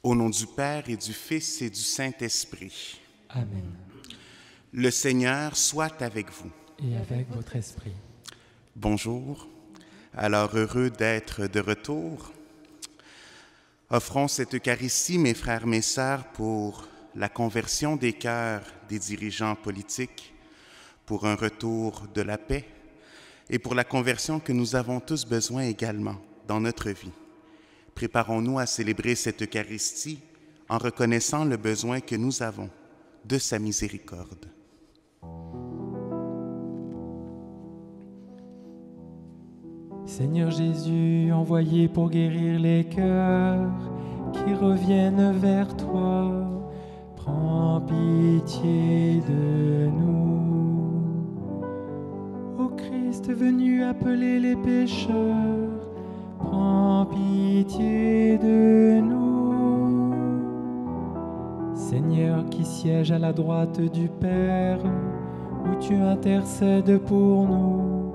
Au nom du Père et du Fils et du Saint-Esprit. Amen. Le Seigneur soit avec vous. Et avec votre esprit. Bonjour. Alors heureux d'être de retour. Offrons cette Eucharistie, mes frères, mes sœurs, pour la conversion des cœurs des dirigeants politiques, pour un retour de la paix et pour la conversion que nous avons tous besoin également dans notre vie. Préparons-nous à célébrer cette Eucharistie en reconnaissant le besoin que nous avons de sa miséricorde. Seigneur Jésus, envoyé pour guérir les cœurs qui reviennent vers toi, prends pitié de nous. Ô Christ venu appeler les pécheurs, prends pitié de nous. Seigneur qui siège à la droite du Père, où tu intercèdes pour nous,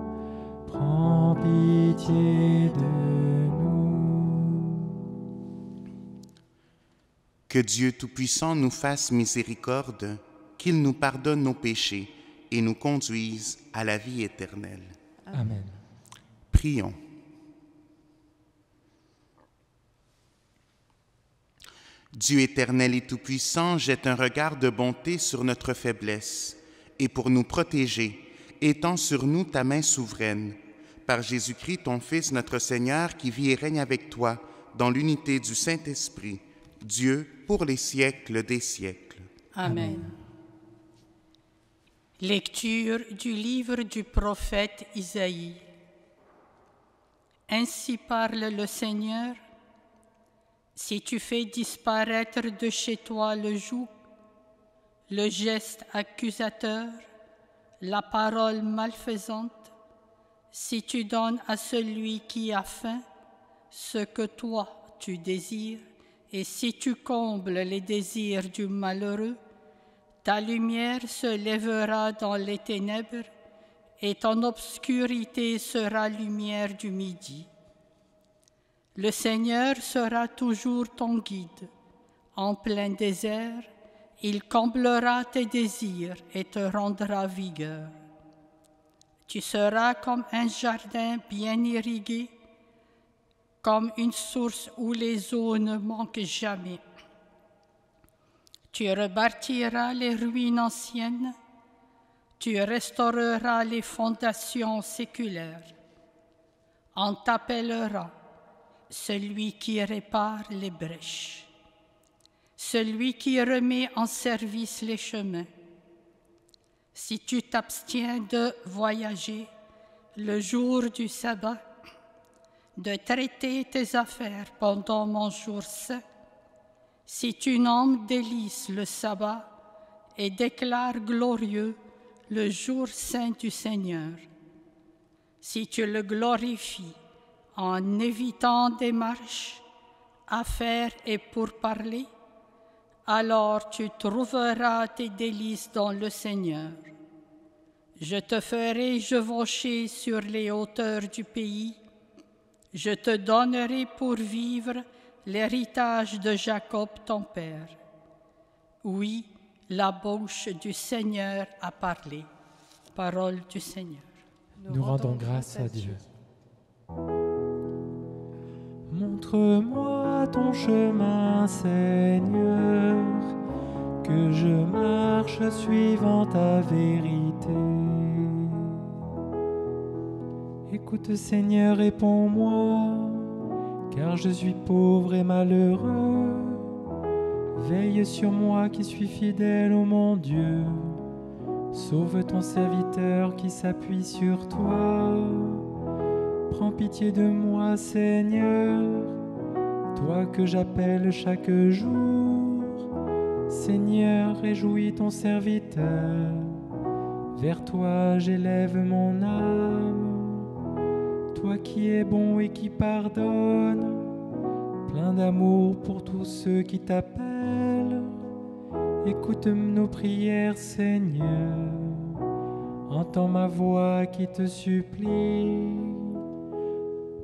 prends pitié de nous. Que Dieu Tout-Puissant nous fasse miséricorde, qu'il nous pardonne nos péchés et nous conduise à la vie éternelle. Amen. Prions. Dieu éternel et tout-puissant, jette un regard de bonté sur notre faiblesse et pour nous protéger, étends sur nous ta main souveraine. Par Jésus-Christ, ton Fils, notre Seigneur, qui vit et règne avec toi dans l'unité du Saint-Esprit, Dieu pour les siècles des siècles. Amen. Lecture du livre du prophète Isaïe. Ainsi parle le Seigneur. Si tu fais disparaître de chez toi le joug, le geste accusateur, la parole malfaisante, si tu donnes à celui qui a faim ce que toi tu désires, et si tu combles les désirs du malheureux, ta lumière se lèvera dans les ténèbres et ton obscurité sera lumière du midi. Le Seigneur sera toujours ton guide. En plein désert, il comblera tes désirs et te rendra vigueur. Tu seras comme un jardin bien irrigué, comme une source où les eaux ne manquent jamais. Tu rebâtiras les ruines anciennes, tu restaureras les fondations séculaires. On t'appellera celui qui répare les brèches, celui qui remet en service les chemins. Si tu t'abstiens de voyager le jour du sabbat, de traiter tes affaires pendant mon jour saint, si tu nommes délice le sabbat et déclares glorieux le jour saint du Seigneur, si tu le glorifies en évitant des marches, affaires et pourparlers, alors tu trouveras tes délices dans le Seigneur. Je te ferai chevaucher sur les hauteurs du pays, je te donnerai pour vivre l'héritage de Jacob ton père. Oui, la bouche du Seigneur a parlé. Parole du Seigneur. Nous rendons grâce à Dieu. Montre-moi ton chemin, Seigneur, que je marche suivant ta vérité. Écoute, Seigneur, réponds-moi, car je suis pauvre et malheureux. Veille sur moi qui suis fidèle, ô mon Dieu. Sauve ton serviteur qui s'appuie sur toi. Prends pitié de moi, Seigneur, toi que j'appelle chaque jour. Seigneur, réjouis ton serviteur. Vers toi j'élève mon âme. Toi qui es bon et qui pardonne, plein d'amour pour tous ceux qui t'appellent. Écoute nos prières, Seigneur. Entends ma voix qui te supplie.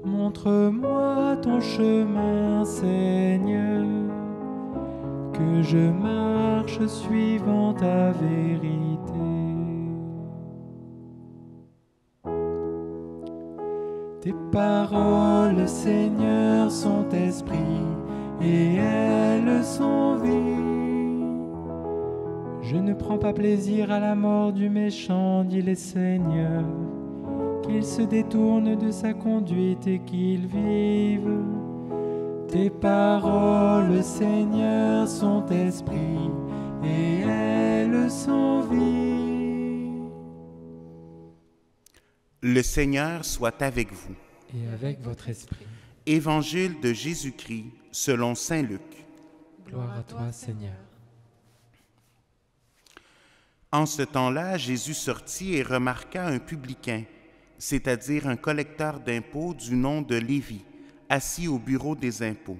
Montre-moi ton chemin, Seigneur, que je marche suivant ta vérité. Tes paroles, Seigneur, sont esprit et elles sont vie. Je ne prends pas plaisir à la mort du méchant, dit le Seigneur, qu'il se détourne de sa conduite et qu'il vive. Tes paroles, Seigneur, sont esprit et elles sont vie. Le Seigneur soit avec vous. Et avec votre esprit. Évangile de Jésus-Christ selon saint Luc. Gloire à toi, Seigneur. En ce temps-là, Jésus sortit et remarqua un publicain, c'est-à-dire un collecteur d'impôts du nom de Lévi, assis au bureau des impôts.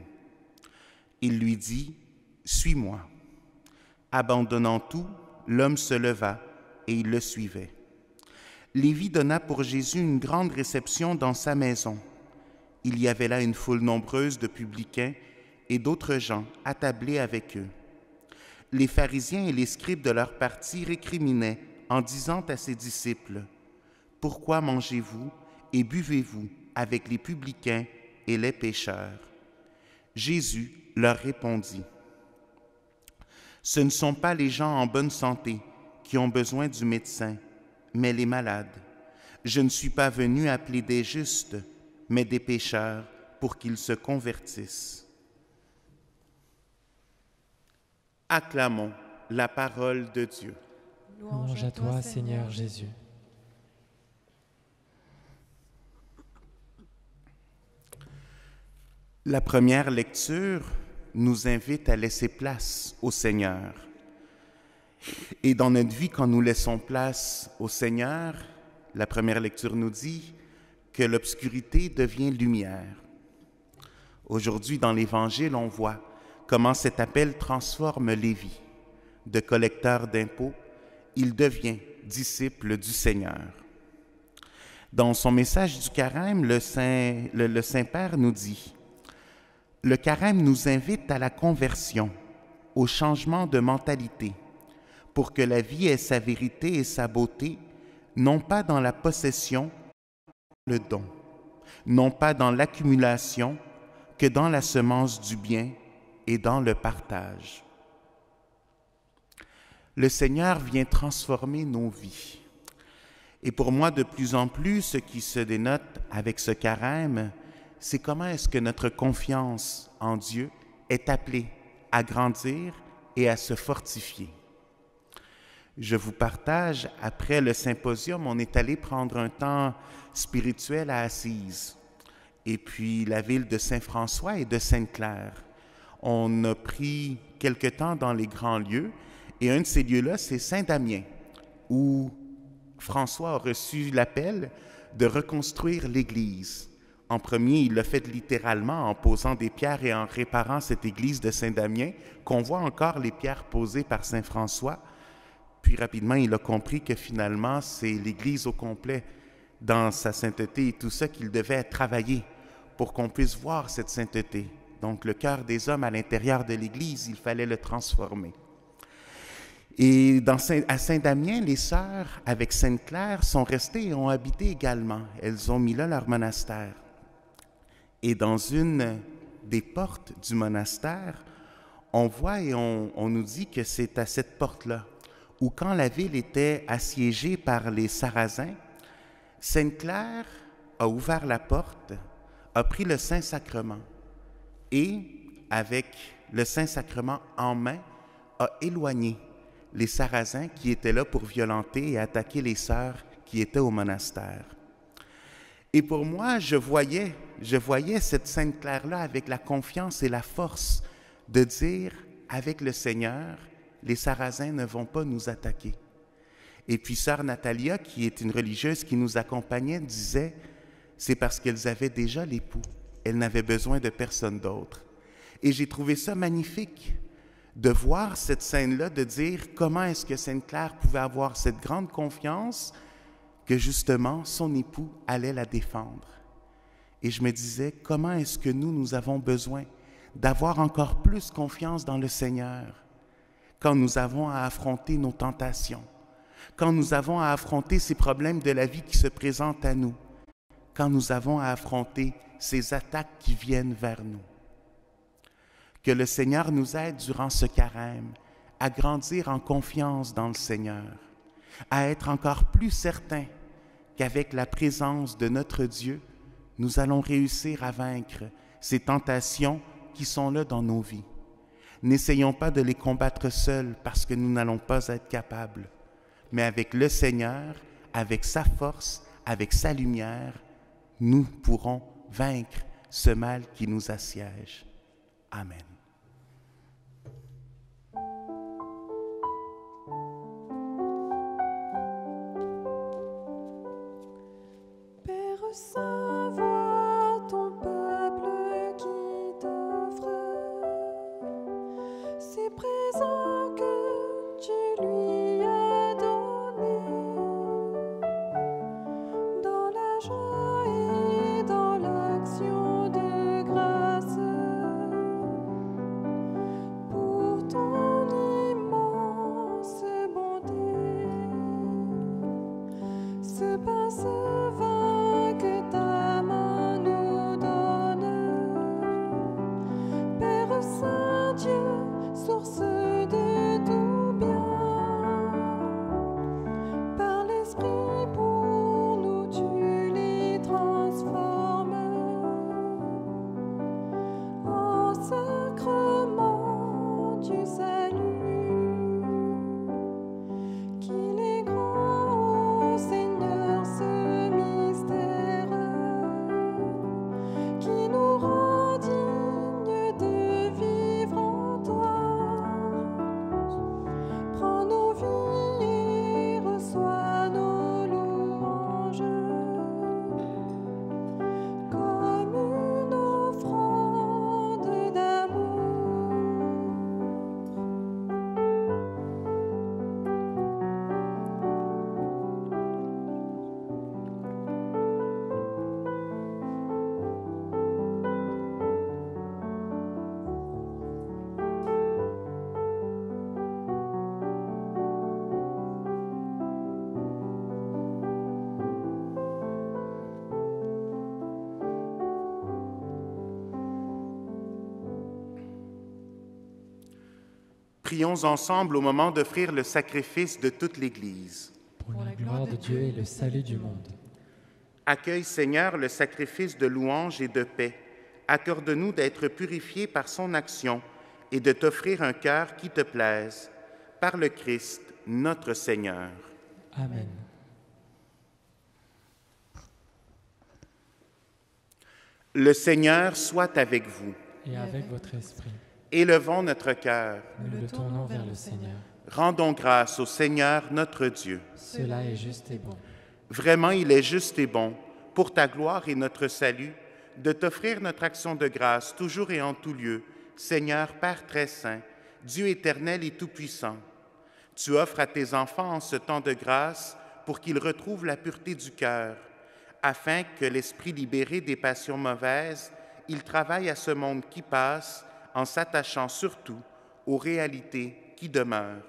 Il lui dit, « Suis-moi. » Abandonnant tout, l'homme se leva et il le suivait. Lévi donna pour Jésus une grande réception dans sa maison. Il y avait là une foule nombreuse de publicains et d'autres gens attablés avec eux. Les pharisiens et les scribes de leur parti récriminaient en disant à ses disciples, « Pourquoi mangez-vous et buvez-vous avec les publicains et les pécheurs? » Jésus leur répondit, « Ce ne sont pas les gens en bonne santé qui ont besoin du médecin, mais les malades. Je ne suis pas venu appeler des justes, mais des pécheurs pour qu'ils se convertissent. » Acclamons la parole de Dieu. Louange à toi, Seigneur Jésus. La première lecture nous invite à laisser place au Seigneur. Et dans notre vie, quand nous laissons place au Seigneur, la première lecture nous dit que l'obscurité devient lumière. Aujourd'hui, dans l'Évangile, on voit comment cet appel transforme Lévi. De collecteur d'impôts, il devient disciple du Seigneur. Dans son message du Carême, le Saint-Père nous dit « Le Carême nous invite à la conversion, au changement de mentalité, pour que la vie ait sa vérité et sa beauté, non pas dans la possession, le don, non pas dans l'accumulation, que dans la semence du bien et dans le partage. » Le Seigneur vient transformer nos vies. Et pour moi, de plus en plus, ce qui se dénote avec ce carême, c'est comment est-ce que notre confiance en Dieu est appelée à grandir et à se fortifier. Je vous partage, après le symposium, on est allé prendre un temps spirituel à Assise, et puis la ville de Saint-François et de Sainte-Claire. On a pris quelque temps dans les grands lieux, et un de ces lieux-là, c'est Saint-Damien, où François a reçu l'appel de reconstruire l'Église. En premier, il l'a fait littéralement en posant des pierres et en réparant cette église de Saint-Damien, qu'on voit encore les pierres posées par Saint François. Puis rapidement, il a compris que finalement, c'est l'Église au complet, dans sa sainteté et tout ça, qu'il devait travailler pour qu'on puisse voir cette sainteté. Donc, le cœur des hommes à l'intérieur de l'Église, il fallait le transformer. Et à Saint-Damien, les sœurs, avec Sainte-Claire, sont restées et ont habité également. Elles ont mis là leur monastère. Et dans une des portes du monastère, on voit et on nous dit que c'est à cette porte-là où, quand la ville était assiégée par les Sarrasins, Sainte-Claire a ouvert la porte, a pris le Saint-Sacrement et, avec le Saint-Sacrement en main, a éloigné les Sarrasins qui étaient là pour violenter et attaquer les sœurs qui étaient au monastère. Et pour moi, je voyais cette Sainte-Claire-là avec la confiance et la force de dire, avec le Seigneur, les Sarrasins ne vont pas nous attaquer. Et puis sœur Natalia, qui est une religieuse qui nous accompagnait, disait, c'est parce qu'elles avaient déjà l'époux. Elles n'avaient besoin de personne d'autre. Et j'ai trouvé ça magnifique de voir cette scène-là, de dire comment est-ce que Sainte-Claire pouvait avoir cette grande confiance que justement son époux allait la défendre. Et je me disais, comment est-ce que nous avons besoin d'avoir encore plus confiance dans le Seigneur quand nous avons à affronter nos tentations, quand nous avons à affronter ces problèmes de la vie qui se présentent à nous, quand nous avons à affronter ces attaques qui viennent vers nous. Que le Seigneur nous aide durant ce carême à grandir en confiance dans le Seigneur, à être encore plus certains qu'avec la présence de notre Dieu, nous allons réussir à vaincre ces tentations qui sont là dans nos vies. N'essayons pas de les combattre seuls parce que nous n'allons pas être capables, mais avec le Seigneur, avec sa force, avec sa lumière, nous pourrons vaincre ce mal qui nous assiège. Amen. Père Saint, vois ton peuple qui t'offre ces présents que tu lui as donnés dans la joie et dans l'action de grâce pour ton immense bonté. Ce pain, ce vin que ta main nous donne, Père Saint-Dieu, source de tout bien, par l'Esprit pour nous tu les transformes en sacrement du salut. Qu'il est grand, ô Seigneur, ce mystère qui nous rend dignes de vivre en toi. Prends nos vies et reçois nos louanges comme une offrande d'amour. Prions ensemble au moment d'offrir le sacrifice de toute l'Église. Pour la gloire de Dieu et le salut du monde. Accueille, Seigneur, le sacrifice de louange et de paix. Accorde-nous d'être purifiés par son action et de t'offrir un cœur qui te plaise. Par le Christ, notre Seigneur. Amen. Le Seigneur soit avec vous. Et avec votre esprit, Élevons notre cœur. nous le tournons vers le Seigneur. Rendons grâce au Seigneur notre Dieu. Cela est juste et bon. Vraiment, il est juste et bon, pour ta gloire et notre salut, de t'offrir notre action de grâce toujours et en tout lieu, Seigneur Père très saint, Dieu éternel et tout-puissant. Tu offres à tes enfants en ce temps de grâce pour qu'ils retrouvent la pureté du cœur, afin que l'esprit libéré des passions mauvaises, il travaille à ce monde qui passe en s'attachant surtout aux réalités qui demeurent.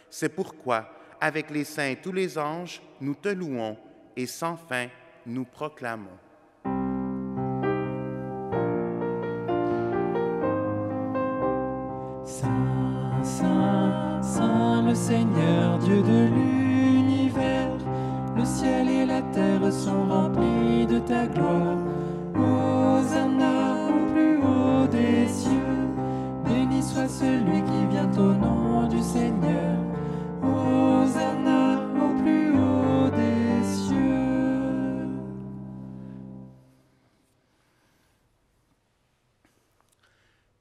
C'est pourquoi, avec les saints et tous les anges, nous te louons et sans fin nous proclamons. Saint, Saint, Saint, le Seigneur, Dieu de l'univers, le ciel et la terre sont remplis de ta gloire. Hosanna au plus haut des cieux, béni soit celui qui vient au nom du Seigneur. Hosanna au plus haut des cieux.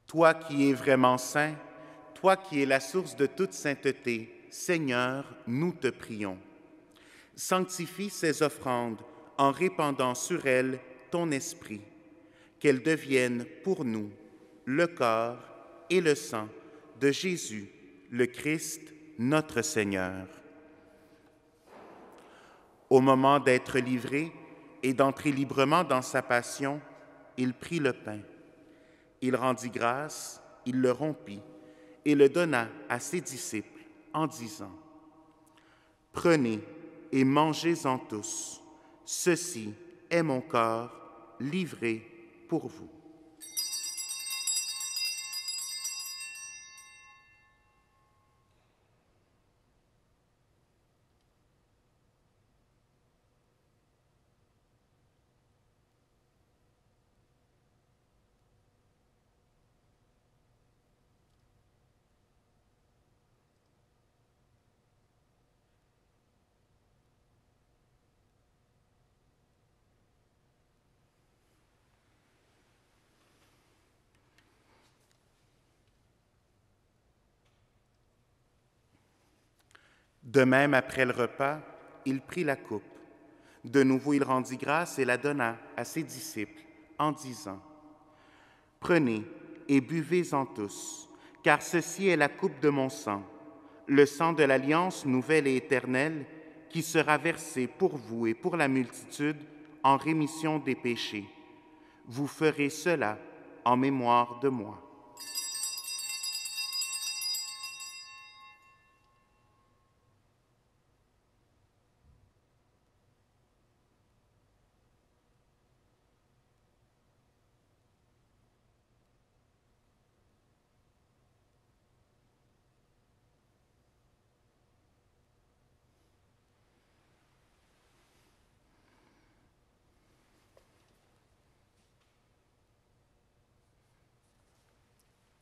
Toi qui es vraiment saint, toi qui es la source de toute sainteté, Seigneur, nous te prions. Sanctifie ces offrandes en répandant sur elles ton esprit, qu'elles deviennent pour nous le corps et le sang de Jésus, le Christ, notre Seigneur. Au moment d'être livré et d'entrer librement dans sa passion, il prit le pain Il rendit grâce, il le rompit et le donna à ses disciples en disant, « Prenez et mangez-en tous, ceci est mon corps livré pour vous. » De même, après le repas, il prit la coupe. De nouveau, il rendit grâce et la donna à ses disciples en disant, « Prenez et buvez-en tous, car ceci est la coupe de mon sang, le sang de l'alliance nouvelle et éternelle qui sera versé pour vous et pour la multitude en rémission des péchés. Vous ferez cela en mémoire de moi. »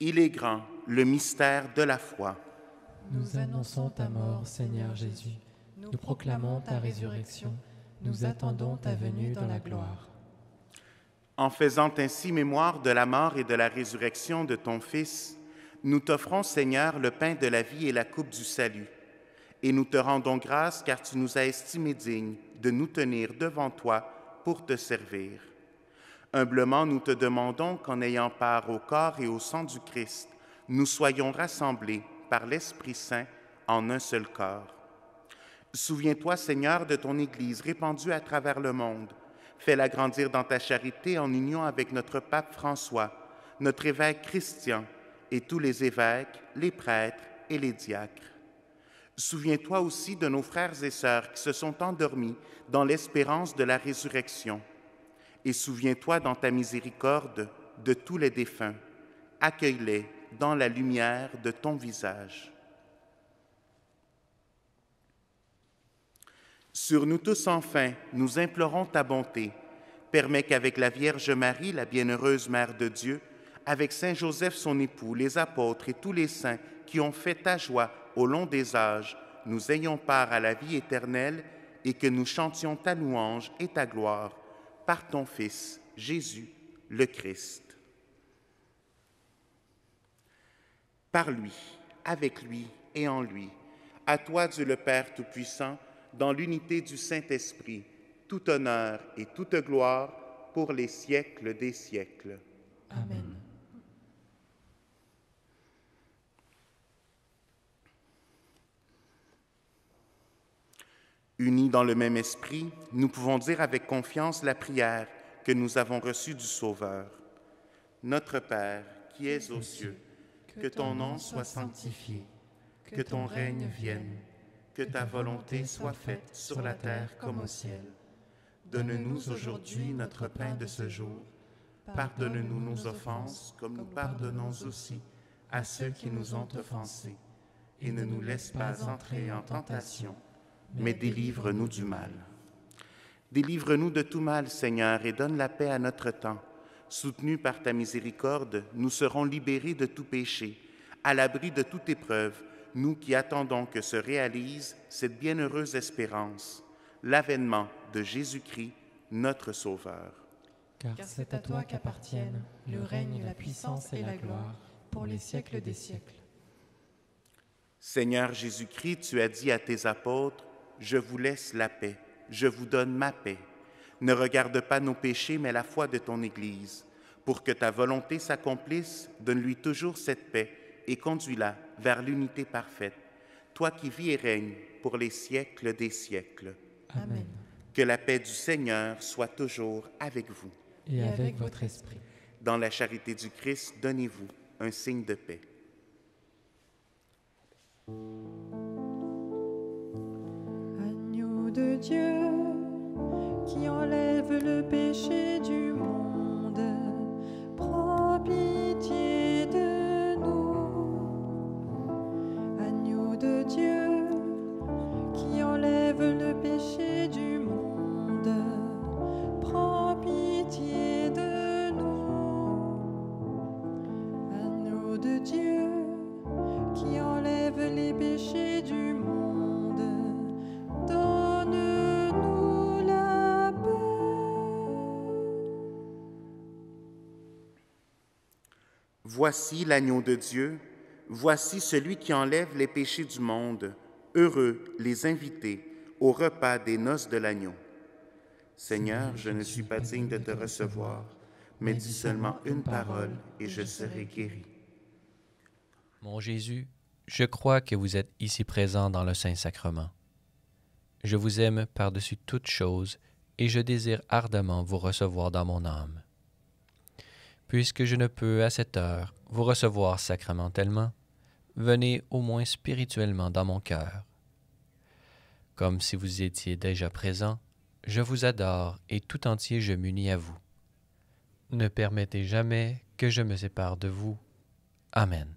Il est grand, le mystère de la foi. Nous annonçons ta mort, Seigneur Jésus. Nous proclamons ta résurrection. Nous attendons ta venue dans la gloire. En faisant ainsi mémoire de la mort et de la résurrection de ton Fils, nous t'offrons, Seigneur, le pain de la vie et la coupe du salut. Et nous te rendons grâce car tu nous as estimés dignes de nous tenir devant toi pour te servir. Humblement, nous te demandons qu'en ayant part au corps et au sang du Christ, nous soyons rassemblés par l'Esprit Saint en un seul corps. Souviens-toi, Seigneur, de ton Église répandue à travers le monde. Fais-la grandir dans ta charité en union avec notre pape François, notre évêque Christian et tous les évêques, les prêtres et les diacres. Souviens-toi aussi de nos frères et sœurs qui se sont endormis dans l'espérance de la résurrection. Et souviens-toi dans ta miséricorde de tous les défunts. Accueille-les dans la lumière de ton visage. Sur nous tous enfin, nous implorons ta bonté. Permets qu'avec la Vierge Marie, la bienheureuse Mère de Dieu, avec Saint Joseph son époux, les apôtres et tous les saints qui ont fait ta joie au long des âges, nous ayons part à la vie éternelle et que nous chantions ta louange et ta gloire par ton Fils, Jésus, le Christ. Par lui, avec lui et en lui, à toi, Dieu le Père Tout-Puissant, dans l'unité du Saint-Esprit, tout honneur et toute gloire pour les siècles des siècles. Amen. Unis dans le même esprit, nous pouvons dire avec confiance la prière que nous avons reçue du Sauveur. Notre Père, qui es aux cieux, que ton nom soit sanctifié, que ton règne vienne, que ta volonté soit faite sur la terre comme au ciel. Donne-nous aujourd'hui notre pain de ce jour. Pardonne-nous nos offenses comme nous pardonnons aussi à ceux qui nous ont offensés. Et ne nous laisse pas entrer en tentation, mais délivre-nous du mal. Délivre-nous de tout mal, Seigneur, et donne la paix à notre temps. Soutenus par ta miséricorde, nous serons libérés de tout péché, à l'abri de toute épreuve, nous qui attendons que se réalise cette bienheureuse espérance, l'avènement de Jésus-Christ, notre Sauveur. Car c'est à toi qu'appartiennent le règne, la puissance et la gloire pour les siècles des siècles. Seigneur Jésus-Christ, tu as dit à tes apôtres, « Je vous laisse la paix, je vous donne ma paix. Ne regarde pas nos péchés, mais la foi de ton Église. Pour que ta volonté s'accomplisse, donne-lui toujours cette paix et conduis-la vers l'unité parfaite, toi qui vis et règnes pour les siècles des siècles. » Amen. Que la paix du Seigneur soit toujours avec vous. Et avec votre esprit. Dans la charité du Christ, donnez-vous un signe de paix. Agneau de Dieu, qui enlève le péché du monde, prends pitié de nous. Agneau de Dieu, qui enlève le péché du monde, prends pitié de nous. Agneau de Dieu, qui enlève les péchés du monde, donne-nous la paix. Voici l'agneau de Dieu, voici celui qui enlève les péchés du monde. Heureux les invités au repas des noces de l'agneau. Seigneur, je ne suis pas digne de te recevoir, mais dis seulement une parole et je serai guéri. Mon Jésus, je crois que vous êtes ici présent dans le Saint-Sacrement. Je vous aime par-dessus toute chose et je désire ardemment vous recevoir dans mon âme. Puisque je ne peux à cette heure vous recevoir sacramentellement, venez au moins spirituellement dans mon cœur. Comme si vous étiez déjà présent, je vous adore et tout entier je m'unis à vous. Ne permettez jamais que je me sépare de vous. Amen.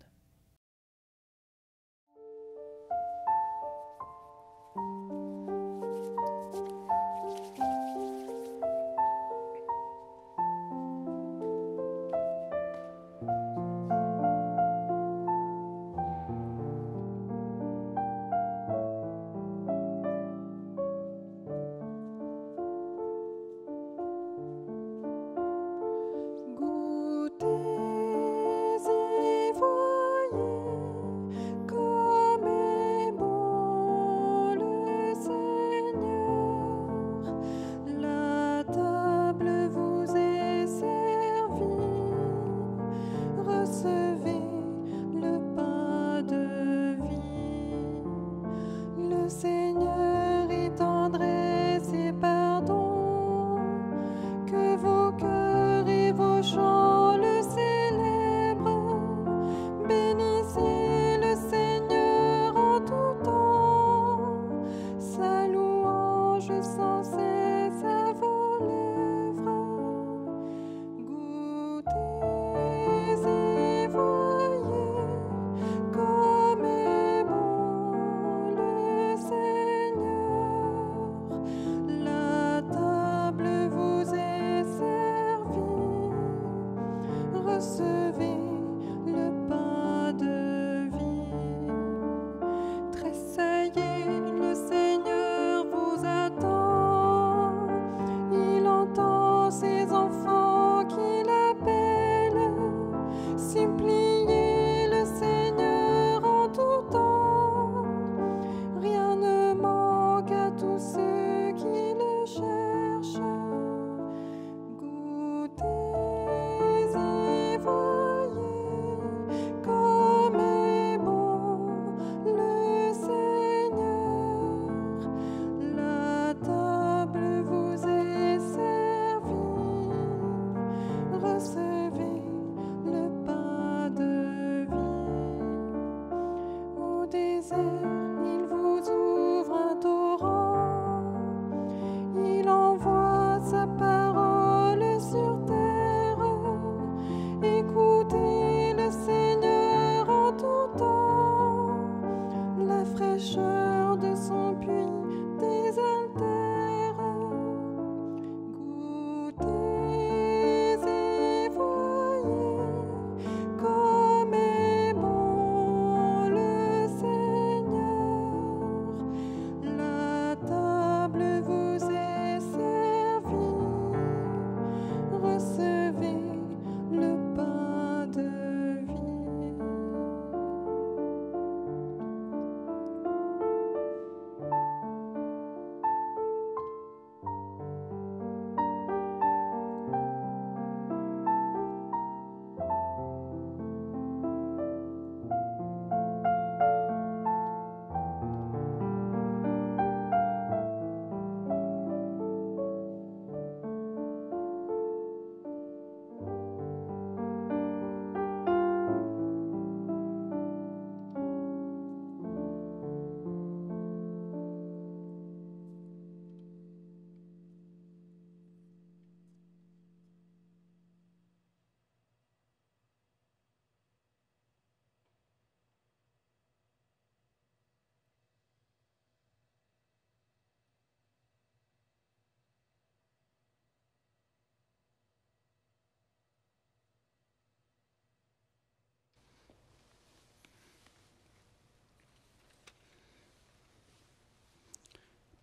Comme est bon le Seigneur.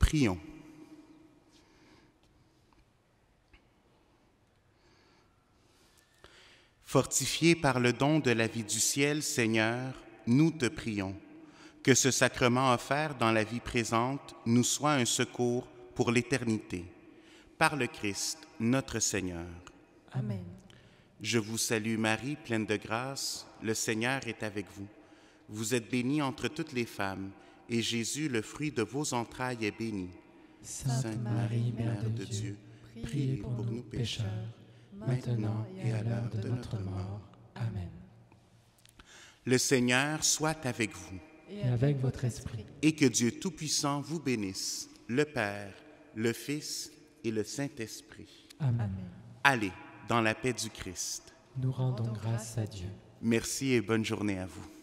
Prions. Fortifiés par le don de la vie du ciel, Seigneur, nous te prions. Que ce sacrement offert dans la vie présente nous soit un secours pour l'éternité. Par le Christ, notre Seigneur. Amen. Je vous salue Marie, pleine de grâce, le Seigneur est avec vous. Vous êtes bénie entre toutes les femmes, et Jésus, le fruit de vos entrailles, est béni. Sainte Marie, Mère de Dieu, priez pour nous pécheurs, maintenant et à l'heure de notre mort. Amen. Le Seigneur soit avec vous, Et avec votre esprit, et que Dieu Tout-Puissant vous bénisse, le Père, le Fils et le Saint-Esprit. Amen. Allez dans la paix du Christ. Nous rendons grâce à Dieu. Merci et bonne journée à vous.